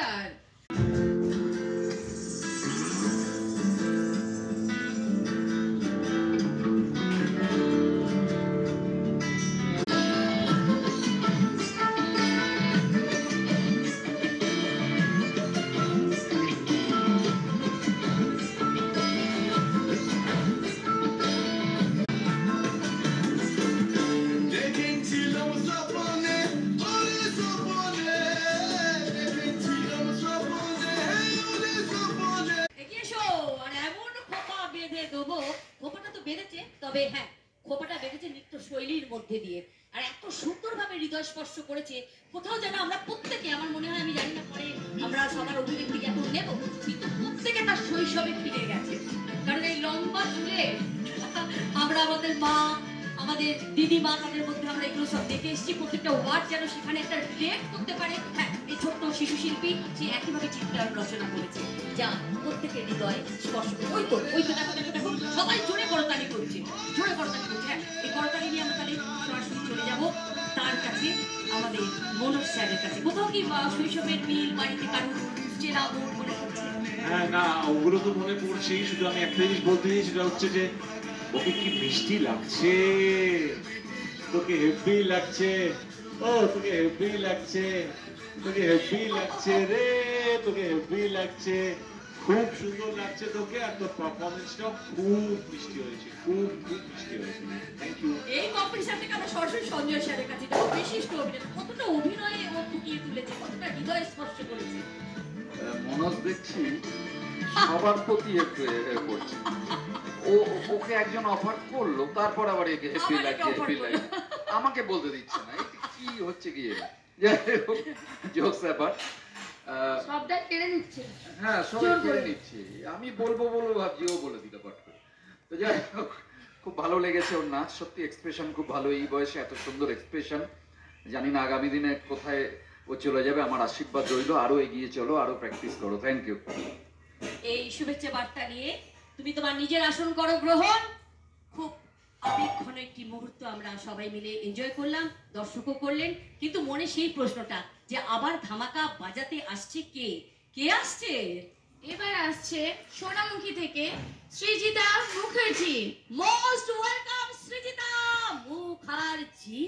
নমস্কার। খোপাটা তো বেঁধেছে, তবে হ্যাঁ খোপাটা বেঁধেছে নৃত্য শৈলীর মধ্যে দিয়ে, আর এত সুন্দরভাবে হৃদয় স্পর্শ করেছে। কোথাও যেন আমরা প্রত্যেকে, আমার মনে হয়, আমি জানি না পরে আমরা সবার অভিব্যক্তি এখন নেব, কিন্তু প্রত্যেকে তার শৈশবে ফিরে গেছে। কারণ এই লম্বা চুলে আমরা আমাদের মা, আমাদের দিদিমা, তাদের মধ্যে আমরা এগুলো সব দেখে এসেছি। প্রত্যেকটা ওয়ার্ড যেন সেখানে একটা রিলেট করতে পারে। হ্যাঁ, এই ছোট্ট শিশু শিল্পী সে একইভাবে চিত্রায়ন রচনা করেছে, যা প্রত্যেকের হৃদয় স্পর্শ করে। ওই তো দেখো দেখো দেখো, সবাই জোরে করতালি করছে, জোরে করতালি করছে। হ্যাঁ, এই করতালি নিয়ে আমরা তাহলে সরাসরি চলে যাবো তার কাছে, আমাদের মনোজ স্যারের কাছে। কোথাও কি শৈশবের মিল, বাড়িতে কারণ চেনা বোন মনে পড়ছে? হ্যাঁ, না ওগুলো তো মনে পড়ছেই। শুধু আমি একটা জিনিস বলতে চাই, সেটা হচ্ছে যে ওকে কি মিষ্টি লাগছে, তোকে হেভি লাগছে, ও তোকে হেভি লাগছে, তোকে হেভি লাগছে রে, তোকে হেভি লাগছে, খুব সুন্দর লাগছে তোকে। আর তোর পারফরমেন্সটাও খুব মিষ্টি হয়েছে, খুব খুব মিষ্টি হয়েছে। Thank you. এই কম্পিটিশন থেকে আমরা সরাসরি সঞ্জয় স্যারের কাছে যাবো। বিশিষ্ট অভিনেতা, কতটা অভিনয়ে ও ফুটিয়ে তুলেছে, কতটা হৃদয় স্পর্শ করেছে। মনোজ দেখছি সবার প্রতি একটু করছে। ওকে একজন অফার করলো, তারপর আবার একে হেপি লাগছে, হেপি লাগছে, আমাকে বলতে দিচ্ছে না। এটা কি হচ্ছে কি? জোকস ব্যাপার, সবটাই কেড়ে নিচ্ছে। হ্যাঁ, সবাই কেড়ে নিচ্ছে। আমি বলবো ভাবছি, ও বলে দিল পট করে। তো যাই হোক, খুব ভালো লেগেছে ওর নাচ, সত্যি এক্সপ্রেশন খুব ভালো। এই বয়সে এত সুন্দর এক্সপ্রেশন, জানি না আগামী দিনে কোথায় ও চলে যাবে। আমার আশীর্বাদ রইল, আরো এগিয়ে চলো, আরো প্র্যাকটিস করো। Thank you. এই শুভেচ্ছা বার্তা নিয়ে তুমি তোমার নিজের আসন করো গ্রহণ। খুব আবেগঘন একটি মুহূর্ত আমরা সবাই মিলে এনজয় করলাম, দর্শকও করলেন। কিন্তু মনে সেই প্রশ্নটা যে আবার ধামাকা বাজাতে আসছে কে? কে আসছে? এবার আসছে সোনামুখী থেকে সৃজিতা মুখার্জি। Most welcome Srijita Mukherjee.